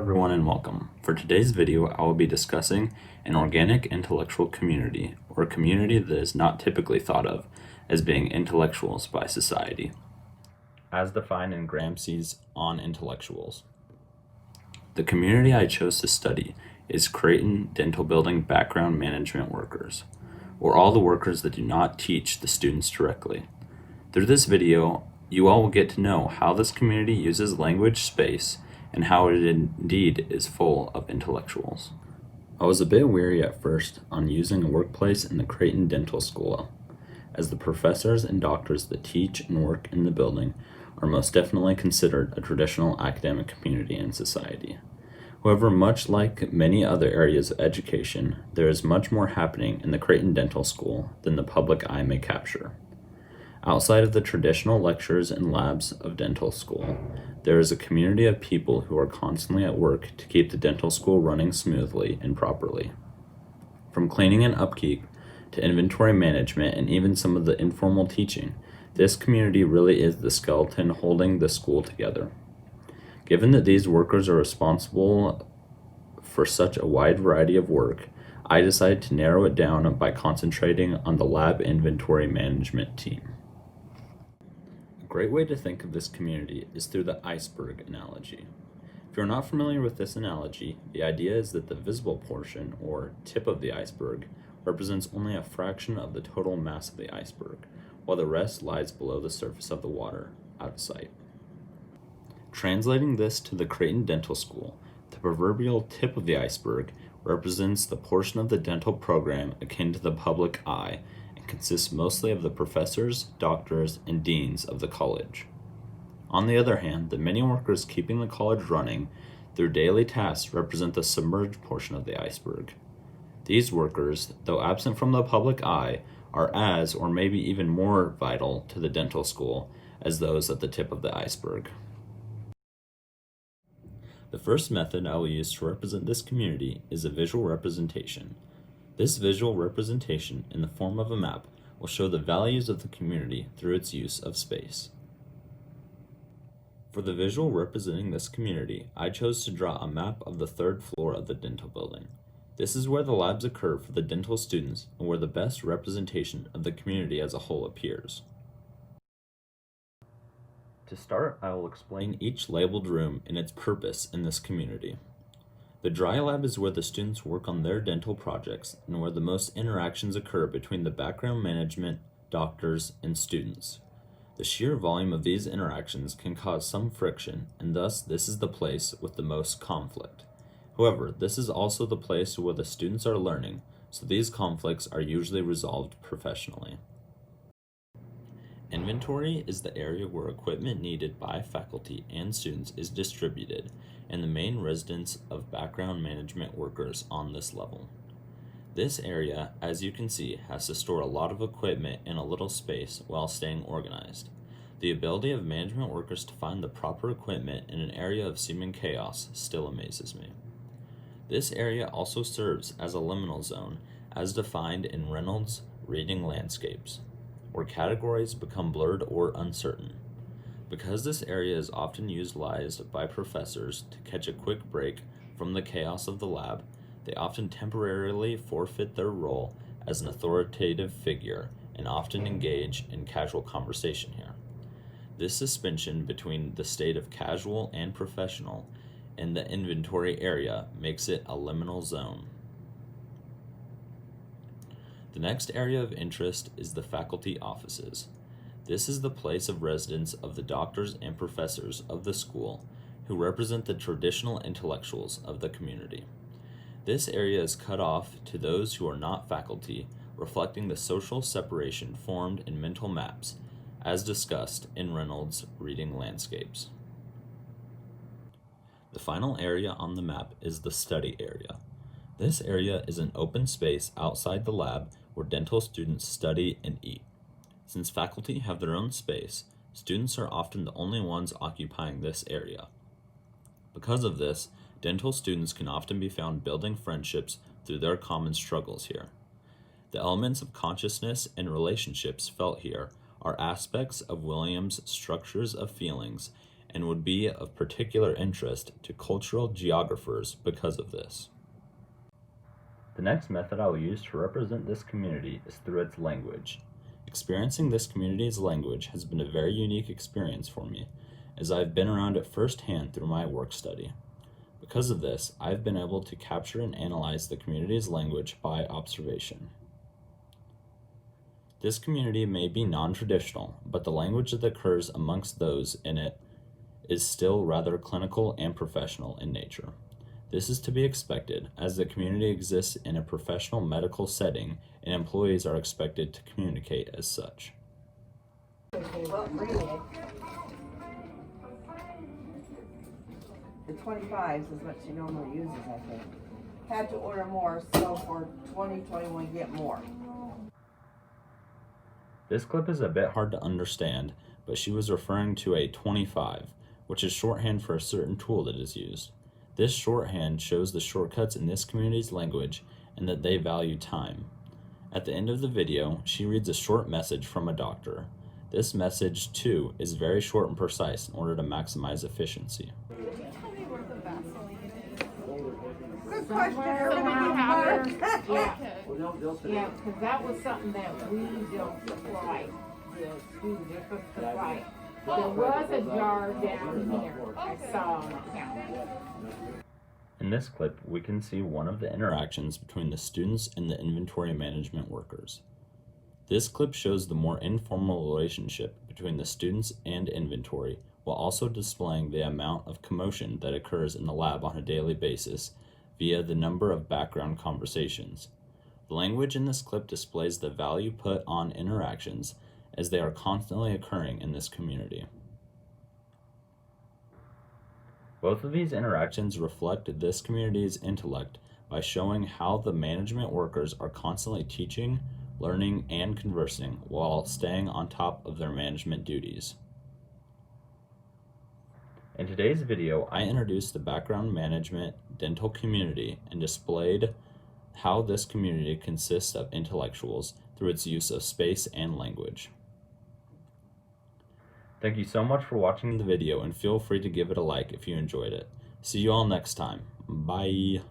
everyone and welcome. For today's video, I will be discussing an organic intellectual community, or a community that is not typically thought of as being intellectuals by society, as defined in Gramsci's On Intellectuals. The community I chose to study is Creighton Dental Building Background Management Workers, or all the workers that do not teach the students directly. Through this video, you all will get to know how this community uses language space and how it indeed is full of intellectuals. I was a bit weary at first on using a workplace in the Creighton Dental School, as the professors and doctors that teach and work in the building are most definitely considered a traditional academic community in society. However, much like many other areas of education, there is much more happening in the Creighton Dental School than the public eye may capture. Outside of the traditional lectures and labs of dental school, there is a community of people who are constantly at work to keep the dental school running smoothly and properly. From cleaning and upkeep to inventory management and even some of the informal teaching, this community really is the skeleton holding the school together. Given that these workers are responsible for such a wide variety of work, I decided to narrow it down by concentrating on the lab inventory management team. A great way to think of this community is through the iceberg analogy. If you're not familiar with this analogy, the idea is that the visible portion, or tip of the iceberg, represents only a fraction of the total mass of the iceberg, while the rest lies below the surface of the water, out of sight. Translating this to the Creighton Dental School, the proverbial tip of the iceberg represents the portion of the dental program akin to the public eye and consists mostly of the professors, doctors, and deans of the college. On the other hand, the many workers keeping the college running through daily tasks represent the submerged portion of the iceberg. These workers, though absent from the public eye, are as, or maybe even more vital to the dental school as those at the tip of the iceberg. The first method I will use to represent this community is a visual representation. This visual representation in the form of a map will show the values of the community through its use of space. For the visual representing this community, I chose to draw a map of the third floor of the dental building. This is where the labs occur for the dental students and where the best representation of the community as a whole appears. To start, I will explain each labeled room and its purpose in this community. The dry lab is where the students work on their dental projects and where the most interactions occur between the background management, doctors, and students. The sheer volume of these interactions can cause some friction, and thus this is the place with the most conflict. However, this is also the place where the students are learning, so these conflicts are usually resolved professionally. Inventory is the area where equipment needed by faculty and students is distributed, and the main residence of background management workers on this level. This area, as you can see, has to store a lot of equipment in a little space while staying organized. The ability of management workers to find the proper equipment in an area of seeming chaos still amazes me. This area also serves as a liminal zone, as defined in Reynolds' Reading Landscapes, where categories become blurred or uncertain. Because this area is often utilized by professors to catch a quick break from the chaos of the lab, they often temporarily forfeit their role as an authoritative figure and often engage in casual conversation here. This suspension between the state of casual and professional in the inventory area makes it a liminal zone. The next area of interest is the faculty offices. This is the place of residence of the doctors and professors of the school who represent the traditional intellectuals of the community. This area is cut off to those who are not faculty, reflecting the social separation formed in mental maps, as discussed in Reynolds' Reading Landscapes. The final area on the map is the study area. This area is an open space outside the lab where dental students study and eat. Since faculty have their own space, students are often the only ones occupying this area. Because of this, dental students can often be found building friendships through their common struggles here. The elements of consciousness and relationships felt here are aspects of Williams' structures of feelings and would be of particular interest to cultural geographers because of this. The next method I will use to represent this community is through its language. Experiencing this community's language has been a very unique experience for me, as I've been around it firsthand through my work study. Because of this, I've been able to capture and analyze the community's language by observation. This community may be non-traditional, but the language that occurs amongst those in it is still rather clinical and professional in nature. This is to be expected, as the community exists in a professional medical setting and employees are expected to communicate as such. The 25s is what she normally uses, I think. Had to order more, so for 2021 get more. This clip is a bit hard to understand, but she was referring to a 25, which is shorthand for a certain tool that is used. This shorthand shows the shortcuts in this community's language and that they value time. At the end of the video, she reads a short message from a doctor. This message, too, is very short and precise in order to maximize efficiency. Good question. Yeah, because that was something that we don't supply the school district supply. There was a jar down here I saw on the counter. In this clip, we can see one of the interactions between the students and the inventory management workers. This clip shows the more informal relationship between the students and inventory, while also displaying the amount of commotion that occurs in the lab on a daily basis via the number of background conversations. The language in this clip displays the value put on interactions as they are constantly occurring in this community. Both of these interactions reflect this community's intellect by showing how the management workers are constantly teaching, learning, and conversing while staying on top of their management duties. In today's video, I introduced the background management dental community and displayed how this community consists of intellectuals through its use of space and language. Thank you so much for watching the video, and feel free to give it a like if you enjoyed it. See you all next time. Bye.